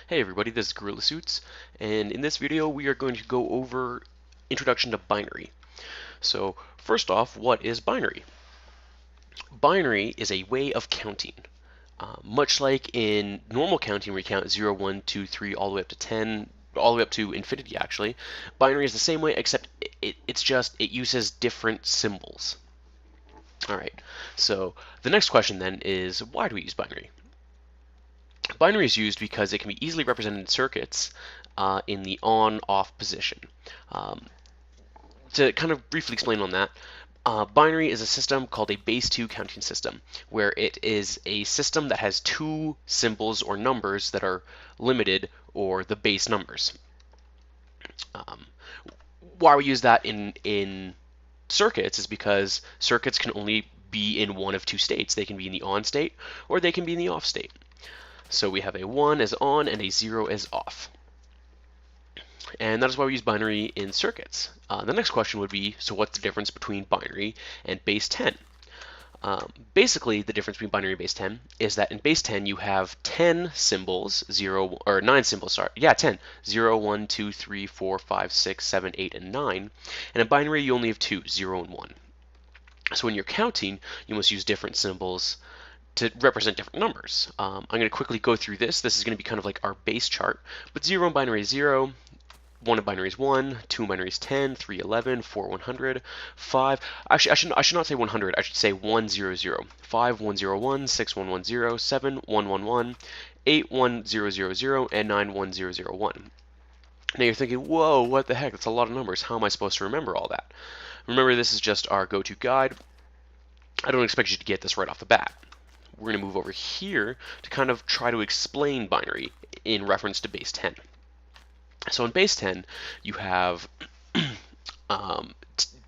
Hey everybody, this is Gorilla Suits, and in this video we are going to go over introduction to binary. So first off, what is binary? Binary is a way of counting. Much like in normal counting where you count 0, 1, 2, 3, all the way up to 10, all the way up to infinity actually, binary is the same way except it uses different symbols. Alright, so the next question then is why do we use binary? Binary is used because it can be easily represented in circuits in the on-off position. To kind of briefly explain on that, binary is a system called a base 2 counting system, where it is a system that has two symbols or numbers that are limited or the base numbers. Why we use that in circuits is because circuits can only be in one of two states. They can be in the on state or they can be in the off state. So we have a 1 as on and a 0 as off. And that is why we use binary in circuits. The next question would be, so what's the difference between binary and base 10? Basically, the difference between binary and base 10 is that in base 10 you have 10 symbols, 9 symbols, sorry, yeah, 10. 0, 1, 2, 3, 4, 5, 6, 7, 8, and 9. And in binary you only have 2, 0 and 1. So when you're counting, you must use different symbols to represent different numbers. I'm going to quickly go through this. This is going to be kind of like our base chart. But 0 in binary is 0, 1 in binary is 1, 2 in binary is 10, 3, 11, 4, 100, 5. Actually, I should not say 100. I should say 100, 5, 101, 6, 110, 7, 111, 8, 1000, and 9, 1001. Now you're thinking, whoa, what the heck? That's a lot of numbers. How am I supposed to remember all that? Remember, this is just our go-to guide. I don't expect you to get this right off the bat. We're going to move over here to kind of try to explain binary in reference to base 10. So in base 10, you have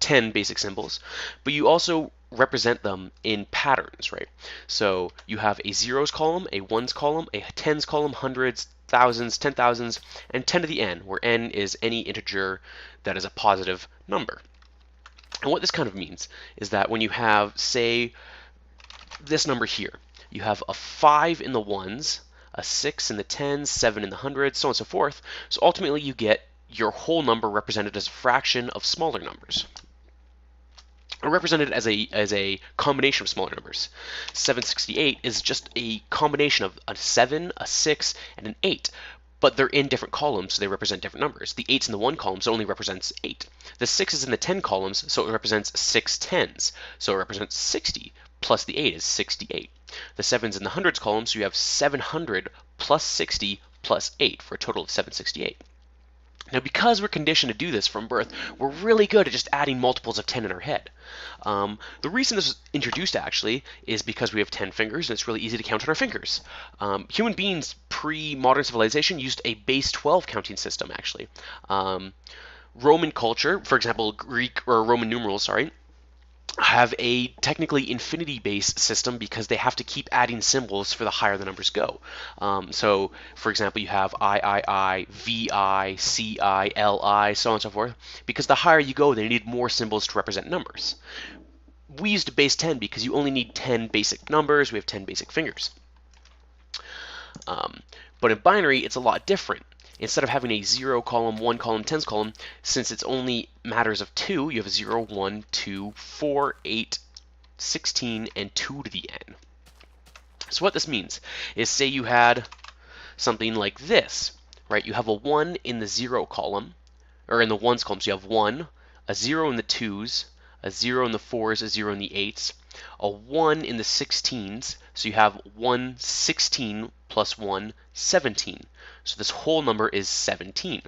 10 basic symbols, but you also represent them in patterns, right? So you have a zeros column, a ones column, a tens column, hundreds, thousands, 10,000s, and 10 to the n, where n is any integer that is a positive number. And what this kind of means is that when you have, say, this number here, you have a 5 in the ones, a 6 in the tens, 7 in the hundreds, so on and so forth. So ultimately you get your whole number represented as a fraction of smaller numbers, or represented as a combination of smaller numbers. 768 is just a combination of a 7, a 6, and an 8. But they're in different columns, so they represent different numbers. The 8's in the 1 column, so it only represents 8. The 6 is in the 10 columns, so it represents 6 tens, so it represents 60, plus the 8 is 68. The 7's in the hundreds column, so you have 700 plus 60 plus 8 for a total of 768. Now, because we're conditioned to do this from birth, we're really good at just adding multiples of 10 in our head. The reason this was introduced, actually, is because we have 10 fingers, and it's really easy to count on our fingers. Human beings pre-modern civilization used a base 12 counting system, actually. Roman culture, for example, Greek or Roman numerals, sorry, have a technically infinity-based system because they have to keep adding symbols for the higher the numbers go. So, for example, you have I, VI, CI, LI, so on and so forth. Because the higher you go, they need more symbols to represent numbers. We used a base 10 because you only need 10 basic numbers. We have 10 basic fingers. But in binary, it's a lot different. Instead of having a 0 column, 1 column, tens column, since it's only matters of 2, you have 0, 1, 2, 4, 8, 16, and 2 to the n. So what this means is, say you had something like this, right? You have a 1 in the 0 column, or in the ones column, so you have 1, a 0 in the 2s, a 0 in the 4s, a 0 in the 8s, a 1 in the 16s, so you have 1, 16 plus 1, 17. So this whole number is 17.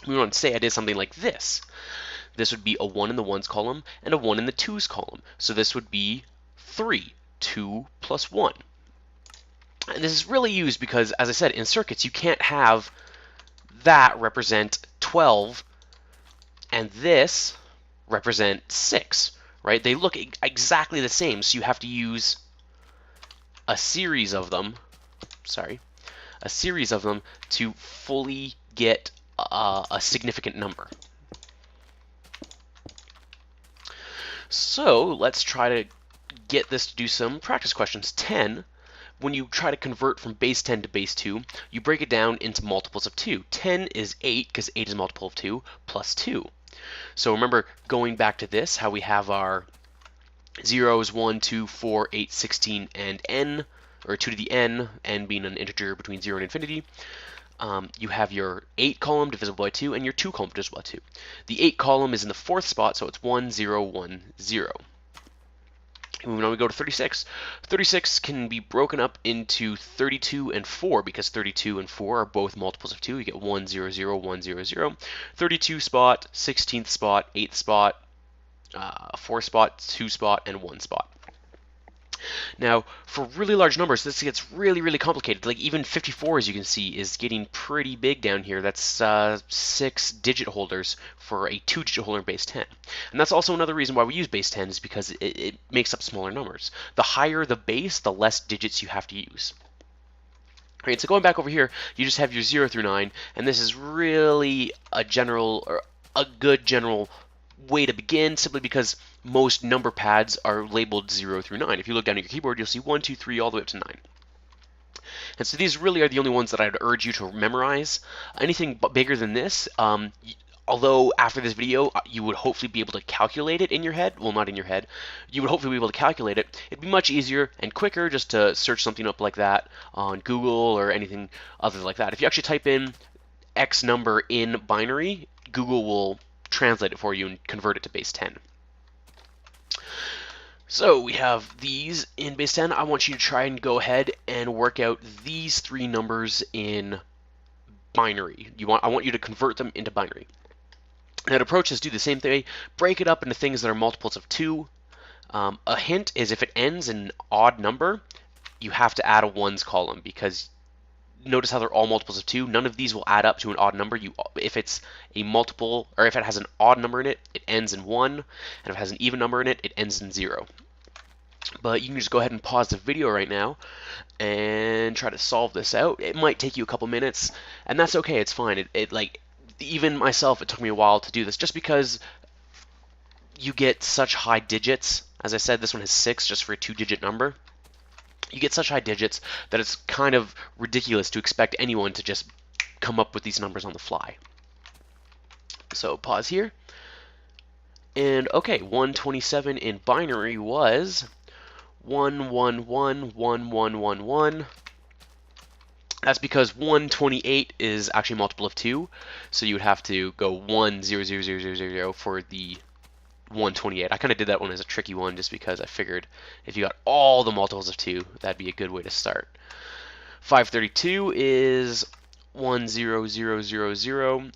We want to say I did something like this. This would be a 1 in the 1s column and a 1 in the 2s column. So this would be 3, 2 plus 1. And this is really used because, as I said, in circuits you can't have that represent 12 and this represent 6, right? They look exactly the same, so you have to use a series of them, to fully get a significant number. So let's try to get this to do some practice questions. 10 when you try to convert from base 10 to base 2, you break it down into multiples of 2. 10 is 8, because 8 is a multiple of 2, plus 2. So remember, going back to this, how we have our zeros 1, 2, 4, 8, 16, and n, or 2 to the n being an integer between 0 and infinity. You have your 8 column divisible by 2 and your 2 column divisible by 2. The 8 column is in the 4th spot, so it's 1, 0, 1, 0. Moving on, we go to 36. 36 can be broken up into 32 and 4 because 32 and 4 are both multiples of 2. You get 1, 0, 0, 1, 0, 0. 32 spot, 16th spot, 8th spot, 4 spot, 2 spot, and 1 spot. Now, for really large numbers, this gets really, really complicated. Like even 54, as you can see, is getting pretty big down here. That's 6 digit holders for a 2-digit holder in base 10. And that's also another reason why we use base 10 is because it makes up smaller numbers. The higher the base, the less digits you have to use. All right, so going back over here, you just have your 0 through 9, and this is really a general, or a good general way to begin, simply because most number pads are labeled 0 through 9. If you look down at your keyboard, you'll see 1, 2, 3, all the way up to 9. And so these really are the only ones that I'd urge you to memorize. Anything bigger than this, although after this video you would hopefully be able to calculate it in your head, well, not in your head, you would hopefully be able to calculate it. It'd be much easier and quicker just to search something up like that on Google or anything other like that. If you actually type in X number in binary, Google will translate it for you and convert it to base 10. So we have these in base 10. I want you to try and go ahead and work out these 3 numbers in binary. I want you to convert them into binary. That approach is do the same thing. Break it up into things that are multiples of 2. A hint is if it ends in an odd number, you have to add a ones column, because notice how they're all multiples of 2. None of these will add up to an odd number. If it's a multiple, or if it has an odd number in it, it ends in 1, and if it has an even number in it, it ends in 0. But you can just go ahead and pause the video right now and try to solve this out. It might take you a couple minutes, and that's okay. It's fine. Like even myself, it took me a while to do this, just because you get such high digits. As I said, this one has 6 just for a 2-digit number. You get such high digits that it's kind of ridiculous to expect anyone to just come up with these numbers on the fly. So pause here. And okay, 127 in binary was 1111111. That's because 128 is actually a multiple of 2, so you would have to go 1000000 for the 128. I kind of did that one as a tricky one just because I figured if you got all the multiples of 2, that'd be a good way to start. 532 is 10000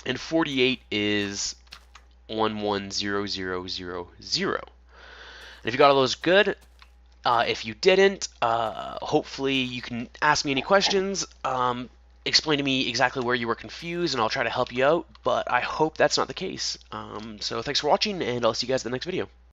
and 48 is 110000. And if you got all those good, if you didn't, hopefully you can ask me any questions. Explain to me exactly where you were confused, and I'll try to help you out, but I hope that's not the case. So thanks for watching, and I'll see you guys in the next video.